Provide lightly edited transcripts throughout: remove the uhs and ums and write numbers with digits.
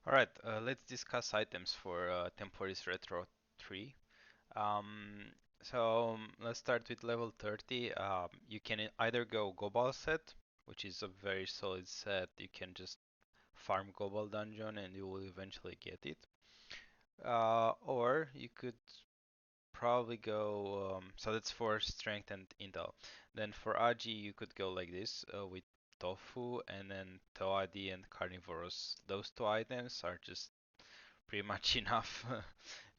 Alright, let's discuss items for Temporis Retro 3. Um, let's start with level 30. You can either go Global set, which is a very solid set. You can just farm Global Dungeon and you will eventually get it. Or you could probably go, so that's for strength and intel. Then for Agi, you could go like this with Tofu and then Toadi and Carnivorous. Those two items are just pretty much enough.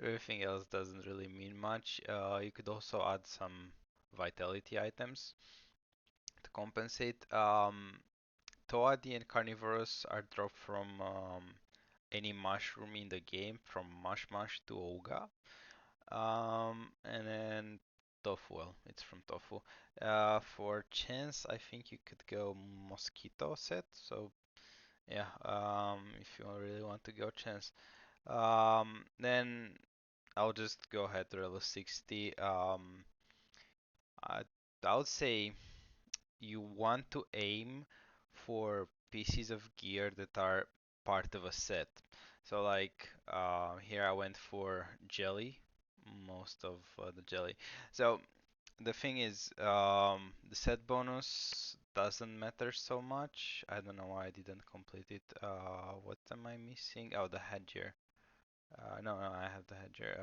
Everything else doesn't really mean much. You could also add some vitality items to compensate. Toadi and Carnivorous are dropped from any mushroom in the game, from Mush Mush to Ouga. And then Tofu, well, it's from Tofu. For Chance, I think you could go Mosquito set. So yeah, if you really want to go Chance. Then I'll just go ahead to level 60. I, I would say you want to aim for pieces of gear that are part of a set. So like here I went for jelly, most of the jelly. So the thing is, the set bonus doesn't matter so much. I don't know why I didn't complete it. What am I missing? Oh, the headgear. No, I have the headgear.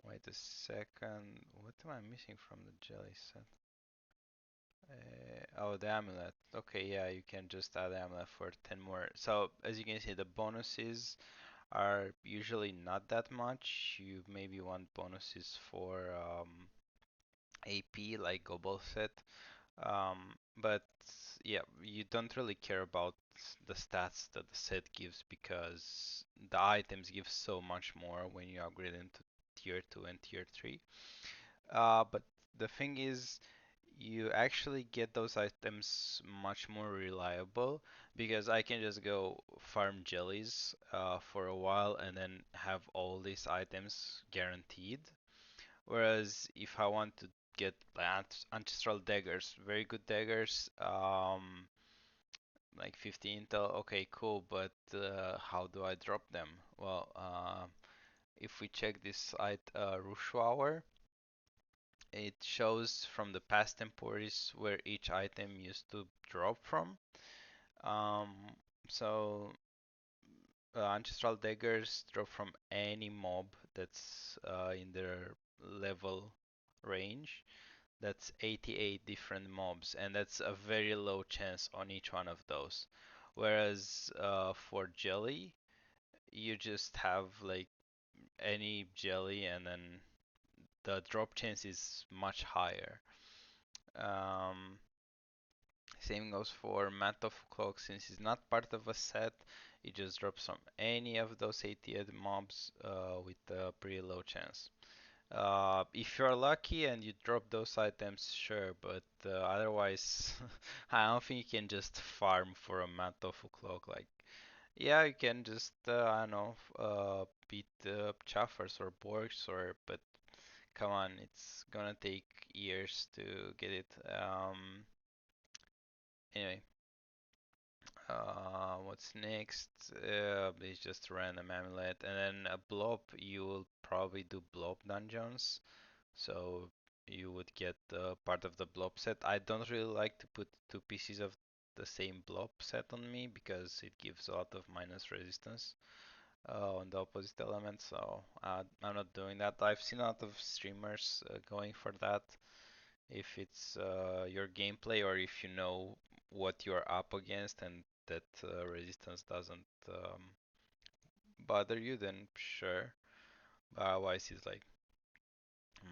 Wait a second. What am I missing from the jelly set? Oh, the amulet. Okay, yeah, you can just add the amulet for 10 more. So, as you can see, the bonuses are usually not that much. You maybe want bonuses for AP, like Gobble set. But yeah, you don't really care about the stats that the set gives because the items give so much more when you upgrade into tier 2 and tier 3. But the thing is, you actually get those items much more reliable because I can just go farm jellies for a while and then have all these items guaranteed. Whereas if I want to get like ancestral daggers, very good daggers, like 50 intel, okay, cool, but how do I drop them? Well, if we check this Rushu hour, it shows from the past temporis where each item used to drop from. Um, so Ancestral daggers drop from any mob that's in their level range. That's 88 different mobs, and that's a very low chance on each one of those. Whereas for jelly, you just have like any jelly, and then the drop chance is much higher. Um, Same goes for Mat of Cloak, since it's not part of a set, it just drops from any of those 88 mobs with a pretty low chance. If you're lucky and you drop those items, sure, but otherwise, I don't think you can just farm for a Mat of Cloak. Like, yeah, you can just, I don't know, beat Chaffers or Borgs, or, but come on, it's gonna take years to get it. Anyway. What's next? It's just a random amulet, and then a blob. You will probably do blob dungeons, so you would get part of the blob set. I don't really like to put two pieces of the same blob set on me because it gives a lot of minus resistance on the opposite element, so I'm not doing that. I've seen a lot of streamers going for that if it's your gameplay or if you know what you're up against and that resistance doesn't bother you, then sure. But otherwise, it's like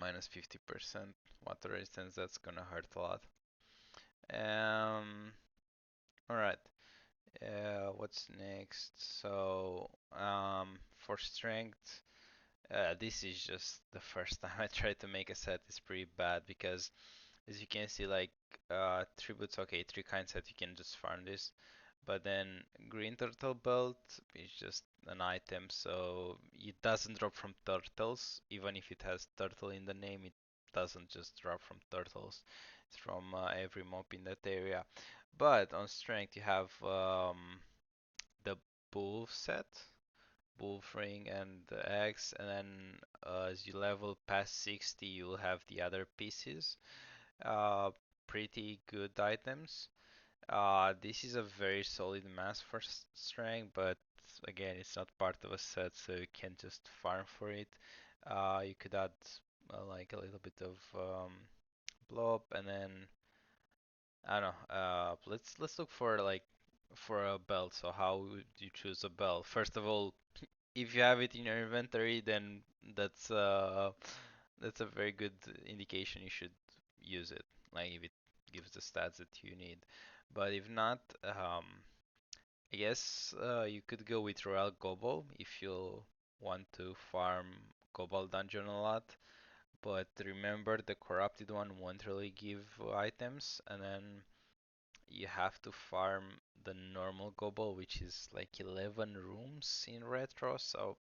minus 50% water resistance. That's gonna hurt a lot. Um, all right. What's next? So, for strength, this is just the first time I tried to make a set. It's pretty bad because as you can see, like tributes, okay, three kind set, you can just farm this. But then green turtle belt is just an item, so it doesn't drop from turtles. Even if it has turtle in the name, it doesn't just drop from turtles. It's from every mob in that area. But on strength, you have the both set, both ring and the X, and then as you level past 60, you'll have the other pieces. Uh, Pretty good items. This is a very solid mass for strength, but again, it's not part of a set, so you can't just farm for it. You could add like a little bit of blow up, and then I don't know. Let's look for like for a belt. So how would you choose a belt? First of all, if you have it in your inventory, then that's uh that's a very good indication you should use it. Like if it gives the stats that you need. But if not, I guess you could go with Royal Gobble if you want to farm Gobble Dungeon a lot. But remember, the corrupted one won't really give items, and then you have to farm the normal Gobble, which is like 11 rooms in retro. So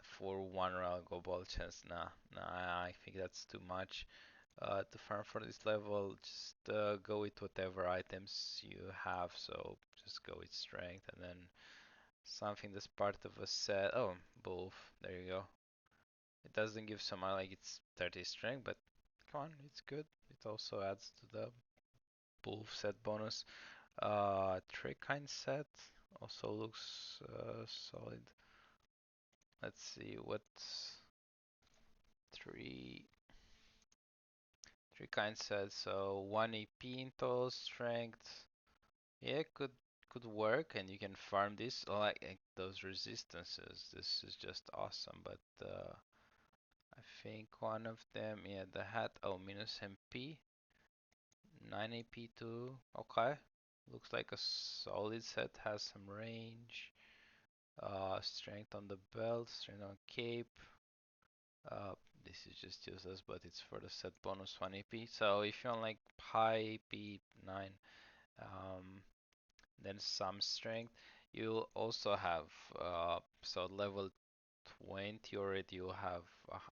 for one Royal Gobble chance, nah, I think that's too much. To farm for this level, just go with whatever items you have. So just go with strength and then something that's part of a set. Oh, both. There you go. It doesn't give so much, like it's 30 strength, but come on, it's good. It also adds to the both set bonus. Trick kind set also looks solid. Let's see what three three kind set. So 1 AP in total strength. Yeah, could work, and you can farm this. Oh, like those resistances. This is just awesome. But I think one of them, yeah, the hat. Oh, minus MP, 9 AP too. Okay, looks like a solid set. Has some range. Strength on the belt, strength on cape. Uh, this is just useless, but it's for the set bonus 1 AP. So if you want like high AP 9, um, then some strength. You'll also have so level 20 already. You'll have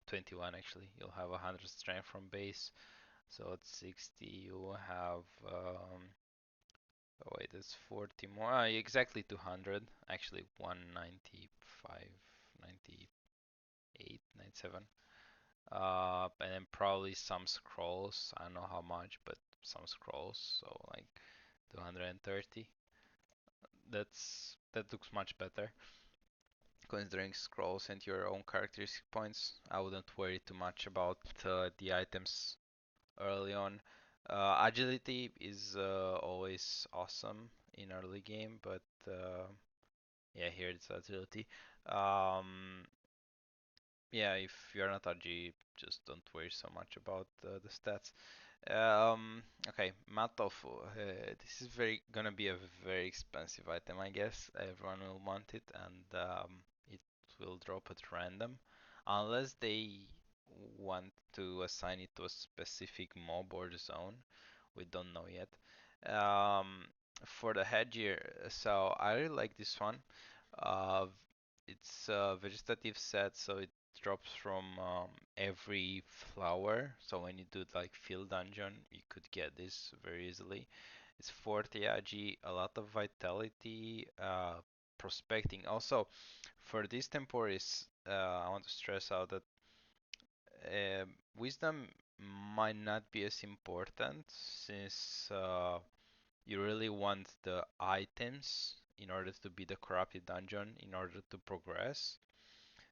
21 actually. You'll have 100 strength from base. So at 60 you have oh wait, that's 40 more. Exactly 200. Actually 195, 98, 97. And then probably some scrolls. I don't know how much, but some scrolls. So like 230. That looks much better. Considering scrolls and your own characteristic points, I wouldn't worry too much about the items early on. Agility is always awesome in early game, but yeah, here it's agility. Um, yeah, if you're not RG, just don't worry so much about the stats. Okay, Matofu. This is very gonna be a very expensive item, I guess. Everyone will want it, and it will drop at random, unless they want to assign it to a specific mob or zone. We don't know yet. Um, for the headgear, so I really like this one. Uh, it's a vegetative set, so it drops from every flower. So when you do like field dungeon, you could get this very easily. It's 40 AG, a lot of vitality, prospecting. Also, for this temporis, I want to stress out that wisdom might not be as important since you really want the items in order to beat the corrupted dungeon in order to progress.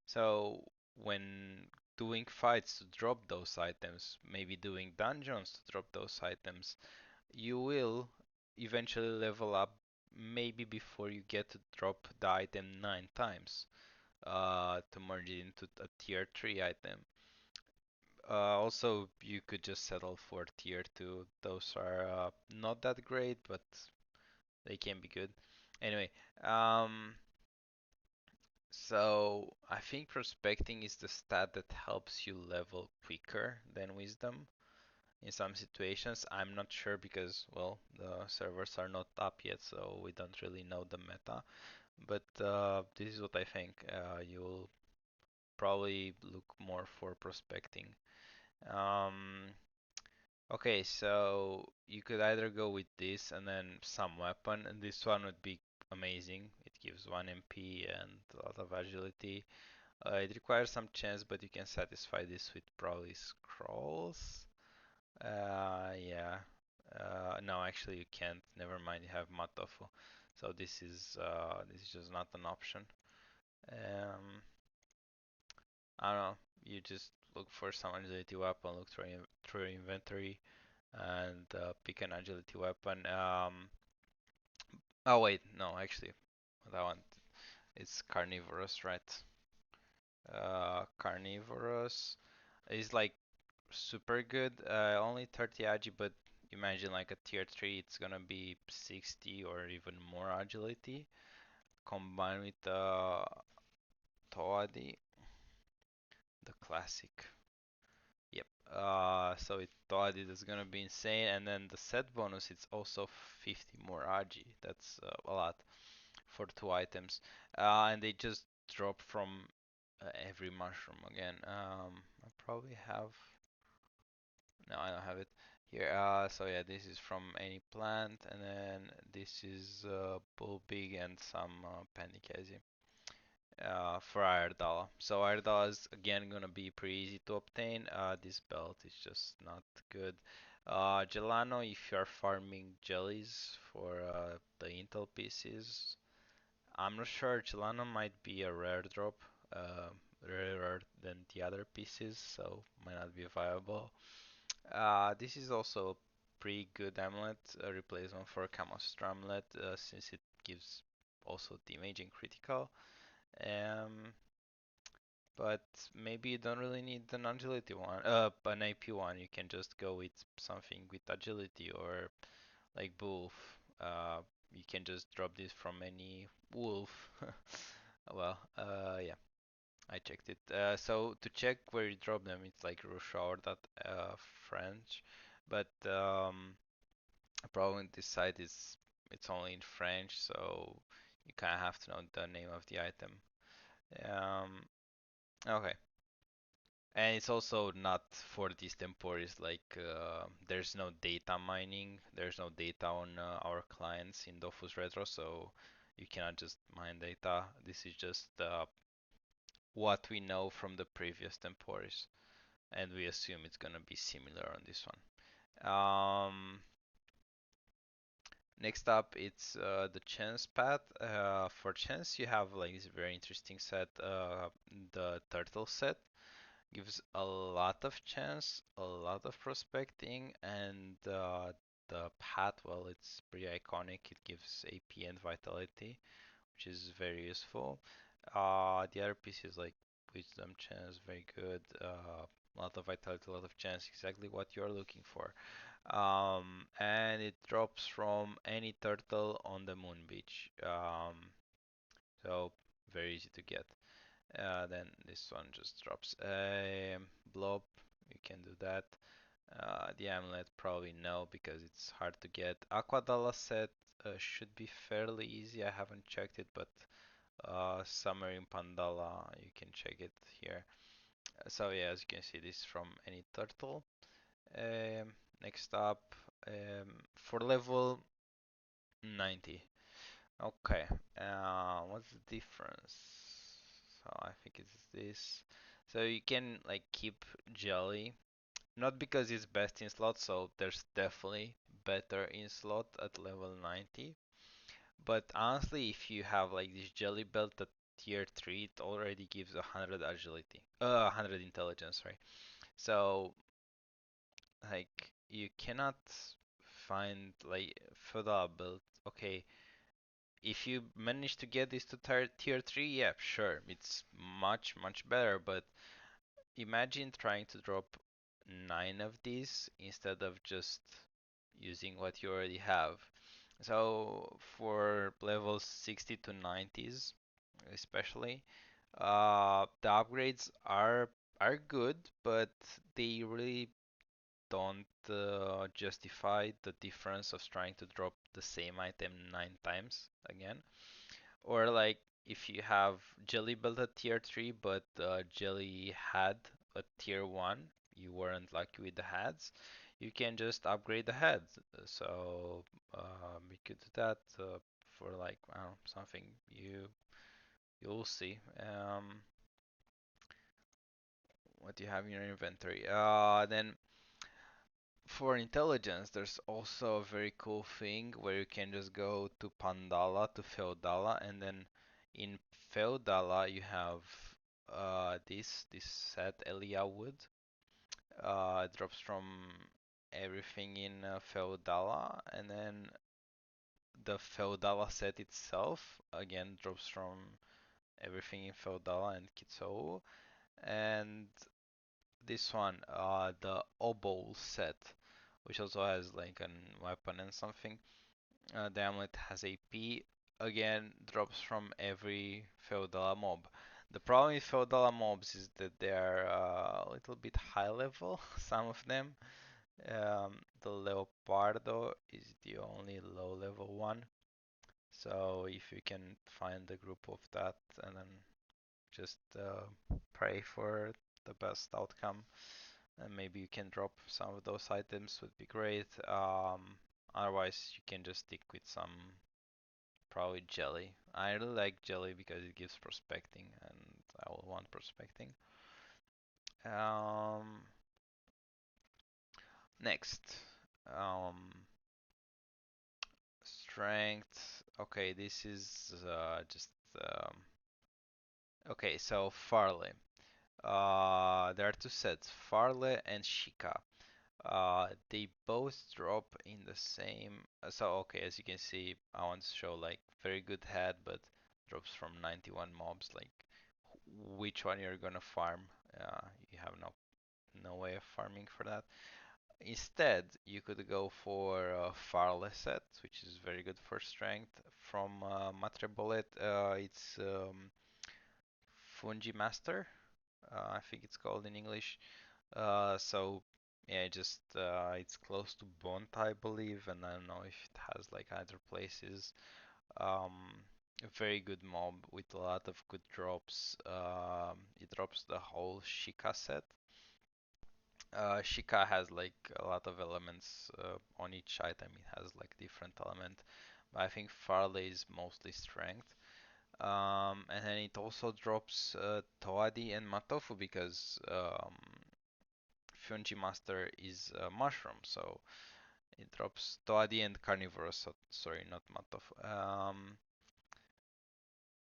So when doing fights to drop those items, maybe doing dungeons to drop those items, you will eventually level up maybe before you get to drop the item 9 times to merge it into a tier 3 item. Also, you could just settle for tier 2. Those are not that great, but they can be good. Anyway, um, so I think prospecting is the stat that helps you level quicker than wisdom in some situations. I'm not sure because, well, the servers are not up yet, so we don't really know the meta. But this is what I think. You'll probably look more for prospecting. Um, okay, so you could either go with this and then some weapon, and this one would be amazing. It gives 1 MP and a lot of agility. It requires some chance, but you can satisfy this with probably scrolls. Yeah. No, actually you can't. Never mind, you have Matofu. So this is just not an option. Um, I don't know. You just look for some agility weapon, look through your inventory, and pick an agility weapon. Oh wait, no, actually, that one is carnivorous, right? Carnivorous is like super good. Only 30 agi, but imagine like a tier 3, it's gonna be 60 or even more agility combined with the Toadi, the classic. Yep. So it thought it is gonna be insane, and then the set bonus it's also 50 more agi. That's a lot for 2 items, and they just drop from every mushroom again. I probably have. No, I don't have it here. So yeah, this is from any plant, and then this is Bulbig and some Panikazi for Iredala. So Iredala is again gonna be pretty easy to obtain. This belt is just not good. Gelano, if you're farming jellies for the Intel pieces, I'm not sure. Gelano might be a rare drop, uh, rarer than the other pieces, so might not be viable. This is also a pretty good amulet, a replacement for Camastra amulet, since it gives also damaging critical. Um, but maybe you don't really need an agility one, an AP one. You can just go with something with agility or like wolf. You can just drop this from any wolf. Well, yeah, I checked it. So to check where you drop them, it's like French, but the problem with this site is it's only in French, so you kind of have to know the name of the item. Um, okay. And it's also not for these temporis, like there's no data mining, there's no data on our clients in Dofus Retro, so you cannot just mine data. This is just what we know from the previous temporis, and we assume it's gonna be similar on this one. Next up, it's the chance path. For chance, you have like this very interesting set, the turtle set. Gives a lot of chance, a lot of prospecting, and the path, well, it's pretty iconic. It gives AP and vitality, which is very useful. The other pieces like wisdom chance, very good. A lot of vitality, a lot of chance, exactly what you're looking for. And it drops from any turtle on the moon beach. So very easy to get. Then this one just drops a blob. You can do that. The amulet probably no because it's hard to get. Aquadala set should be fairly easy. I haven't checked it, but Summer in Pandala you can check it here. So yeah, as you can see, this is from any turtle. Next up, for level 90. Okay, what's the difference? So I think it's this. So you can like keep jelly, not because it's best in slot, so there's definitely better in slot at level 90. But honestly, if you have like this jelly belt at tier 3, it already gives 100 agility, 100 intelligence, right? So like you cannot find like feudal build. Okay, if you manage to get this to tier 3, yeah, sure, it's much better, but imagine trying to drop 9 of these instead of just using what you already have. So for levels 60 to 90s, especially, the upgrades are good, but they really don't justify the difference of trying to drop the same item 9 times again. Or like if you have Jelly built at tier 3, but Jelly had a tier 1, you weren't lucky with the heads, you can just upgrade the heads. So we could do that. for like I don't know, something you'll see. What do you have in your inventory? Then for intelligence, there's also a very cool thing where you can just go to Pandala to Feudala, and then in Feudala you have this set Elia Wood. It drops from everything in Feudala, and then the Feudala set itself again drops from everything in Feudala and Kitsu. And this one, the Obol set, which also has like an weapon and something. The amulet has AP. Again, drops from every Feudala mob. The problem with Feudala mobs is that they are a little bit high level, some of them. The Leopardo is the only low level one. So if you can find a group of that and then just pray for the best outcome, and maybe you can drop some of those items would be great. Otherwise, you can just stick with some probably jelly. I really like jelly because it gives prospecting, and I will want prospecting. Um, Next, um, strength. Okay, this is just okay. So Farley. There are two sets, Farley and Shika. They both drop in the same. So okay, as you can see, I want to show like very good head, but drops from 91 mobs. Like which one you're gonna farm? You have no way of farming for that. Instead, you could go for Farley set, which is very good for strength. From Matre Bullet, it's Fungi Master. I think it's called in English. So yeah, just it's close to Bont, I believe, and I don't know if it has like other places. Um, a very good mob with a lot of good drops. It drops the whole Shika set. Shika has like a lot of elements on each item. It has like different element, but I think Farley is mostly strength. And then it also drops Toadi and Matofu because Fungi Master is a mushroom, so it drops Toadi and Carnivorous. So, sorry, not Matofu.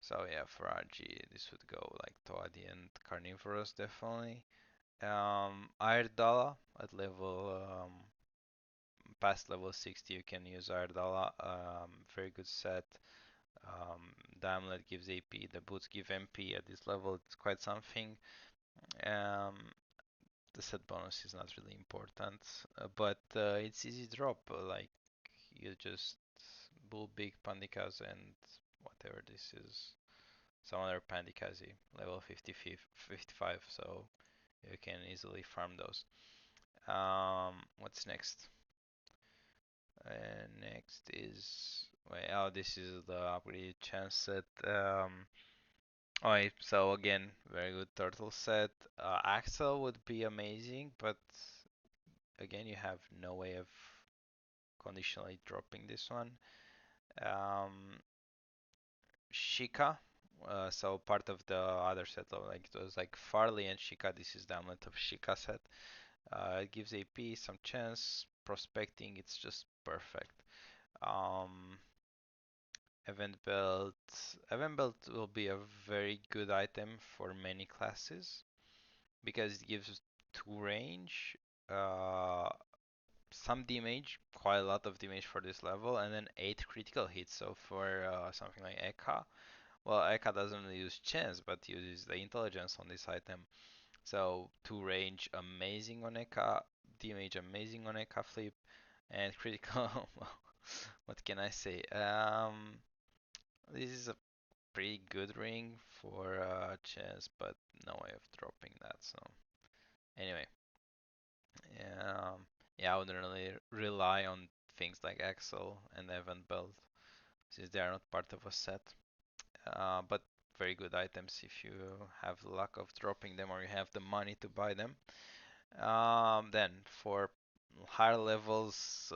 So yeah, for RG, this would go like Toadi and Carnivorous definitely. Airdala at level past level 60, you can use Airdala. Very good set. The amulet gives AP, the boots give MP. At this level, it's quite something. Um, the set bonus is not really important, but it's easy drop. Like you just bull big Pandikaze and whatever this is, some other Pandikaze level 55, so you can easily farm those. What's next? Next is wait, oh, this is the upgraded chance set. Alright, so again, very good turtle set. Axel would be amazing, but again, you have no way of conditionally dropping this one. Um, Shika, so part of the other set, like it was like Farley and Shika. This is the amulet of Shika set. It gives AP, some chance, prospecting. It's just perfect. Um, Event belt. Event belt will be a very good item for many classes because it gives two range, uh, some damage, quite a lot of damage for this level, and then 8 critical hits. So for something like Eka, well, Eka doesn't really use chance, but uses the intelligence on this item. So 2 range, amazing on Eka, damage amazing on Eka flip, and critical. Well, what can I say? This is a pretty good ring for chance, but no way of dropping that. So anyway, yeah, I wouldn't really rely on things like Axel and Event Belt since they are not part of a set. But very good items if you have the luck of dropping them or you have the money to buy them. Then for higher levels,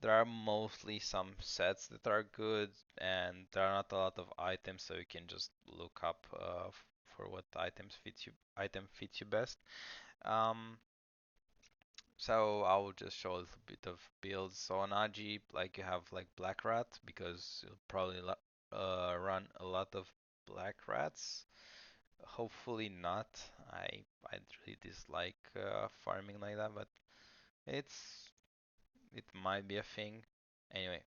There are mostly some sets that are good, and there are not a lot of items, so you can just look up for what item fits you best. Um, so I will just show a little bit of builds. So on Agi, like you have like Black Rat because you'll probably run a lot of Black Rats. Hopefully not. I really dislike farming like that, but it's it might be a thing. Anyway,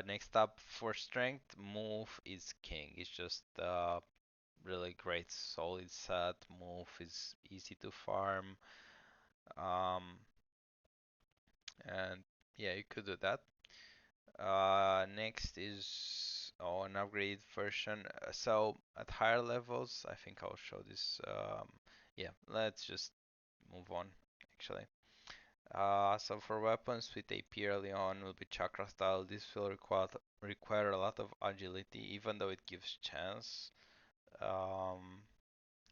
next up for strength, move is king. It's just really great solid set. Move is easy to farm. Um, and yeah, you could do that. Next is an upgraded version. So at higher levels, I think I'll show this. Yeah, let's just move on actually. So for weapons with AP early on will be chakra style. This will require a lot of agility, even though it gives chance. Um,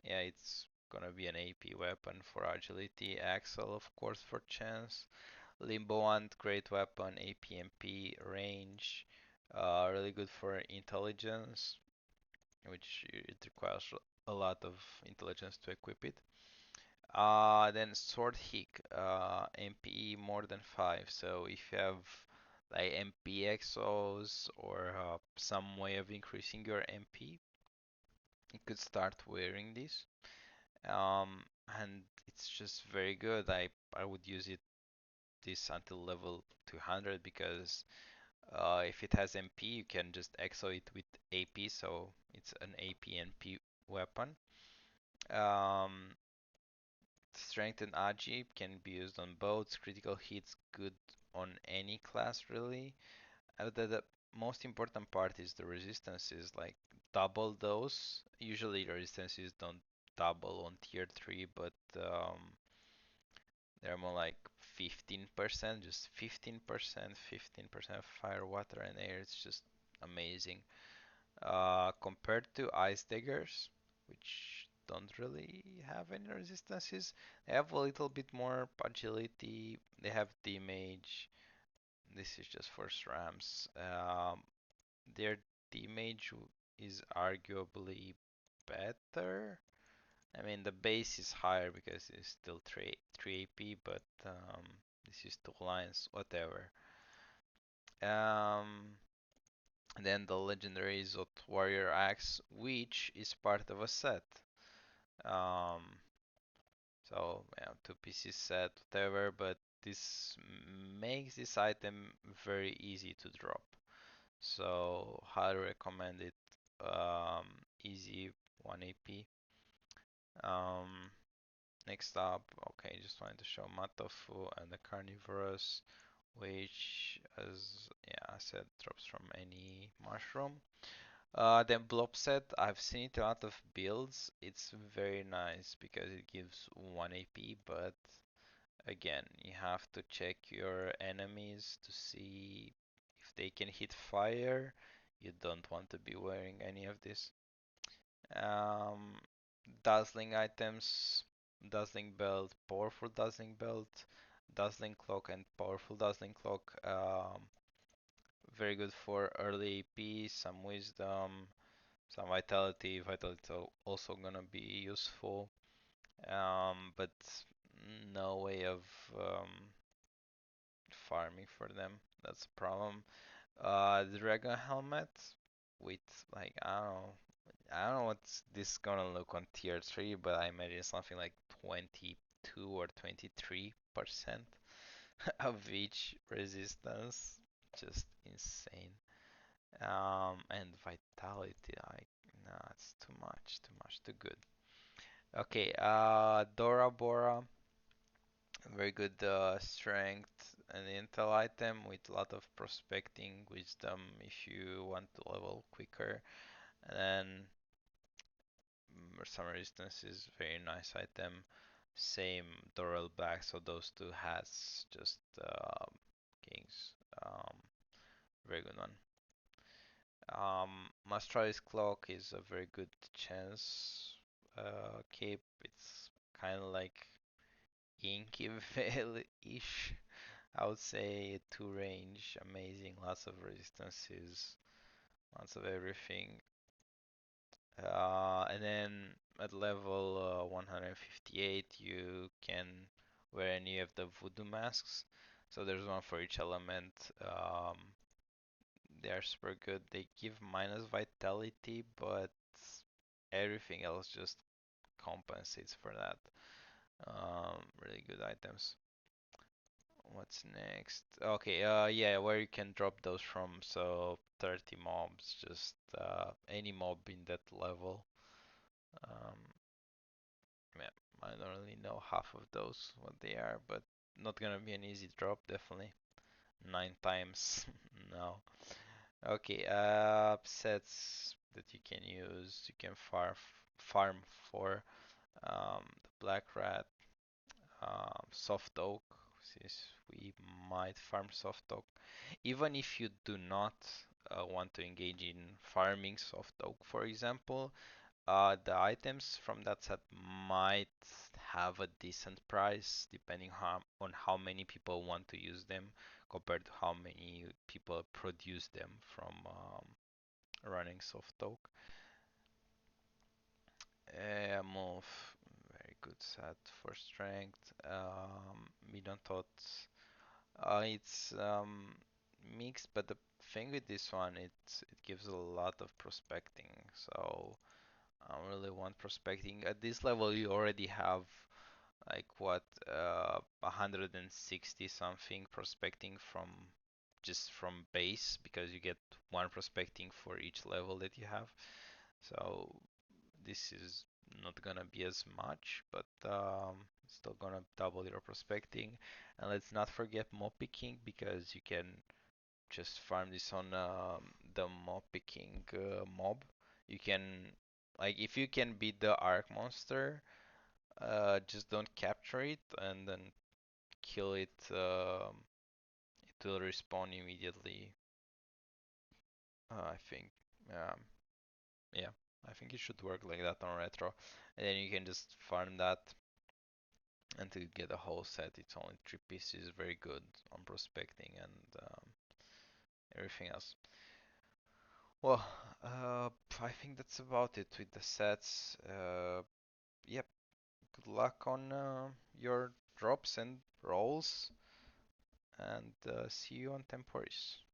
yeah, it's gonna be an AP weapon for agility. Axle, of course, for chance. Limbo Wand, great weapon. APMP, range. Really good for intelligence, which it requires a lot of intelligence to equip it. Then Sword Hick, MP more than 5. So if you have like MP exos or some way of increasing your MP, you could start wearing this. Um, and it's just very good. I would use this until level 200 because if it has MP, you can just exo it with AP, so it's an AP MP weapon. Um, Strength and Agi can be used on boats. Critical hits good on any class really. The most important part is the resistances, like double those. Usually the resistances don't double on tier 3, but they're more like 15%, just 15%, 15% fire, water, and air. It's just amazing. Compared to Ice Diggers, which don't really have any resistances, they have a little bit more agility. They have damage. This is just for SRAMs. Their damage is arguably better. I mean, the base is higher because it's still 3 AP, but this is 2 lines, whatever. Um, then the legendary Zot Warrior Axe, which is part of a set. Um, so, yeah, 2 pieces set, whatever, but this makes this item very easy to drop. So, highly recommend it. Easy 1 AP. Um, Next up, okay, just wanted to show Matofu and the Carnivorous, which, as yeah, I said, drops from any mushroom. Then Blob set, I've seen it a lot of builds. It's very nice because it gives 1 AP, but again, you have to check your enemies to see if they can hit fire. You don't want to be wearing any of this. Um, Dazzling items, Dazzling Belt, Powerful Dazzling Belt, Dazzling Cloak, and Powerful Dazzling Cloak. Very good for early AP, some Wisdom, some Vitality. Vitality also gonna be useful, but no way of farming for them. That's a problem. The Dragon Helmet with like I don't know what's this gonna look on tier 3, but I imagine something like 22 or 23% of each resistance. Just insane. And vitality, nah, it's too much, too good. Okay, Dora Bora, very good strength and intel item with a lot of prospecting wisdom if you want to level quicker. And then some resistance is very nice item. Same Doral back, so those two hats just kings. Very good one. Mastralis Cloak is a very good chance cape. It's kind of like Inky Veil-ish. I would say two range, amazing, lots of resistances, lots of everything. And then at level 158, you can wear any of the voodoo masks. So there's one for each element. They are super good. They give minus vitality, but everything else just compensates for that. Really good items. What's next? Okay, yeah, where you can drop those from. So 30 mobs, just any mob in that level. Um, yeah, I don't really know half of those what they are, but not gonna be an easy drop, definitely. 9 times, no. Okay, sets that you can use. You can farm for the black rat, soft oak, since we might farm soft oak. Even if you do not want to engage in farming soft oak, for example, the items from that set might have a decent price depending on how many people want to use them compared to how many people produce them from running soft oak. Move, very good set for strength. Medium thoughts. It's mixed, but the thing with this one, it gives a lot of prospecting. So I don't really want prospecting. At this level, you already have like what 160 something prospecting from just from base because you get one prospecting for each level that you have. So this is not gonna be as much, but still gonna double your prospecting. And let's not forget mob picking because you can just farm this on the mob picking mob. You can like if you can beat the arc monster, just don't capture it and then kill it. It will respawn immediately. I think. Um, yeah, I think it should work like that on retro, and then you can just farm that and to get a whole set. It's only 3 pieces. Very good on prospecting and everything else. Well, I think that's about it with the sets. Yep. Good luck on your drops and rolls, and see you on Temporis.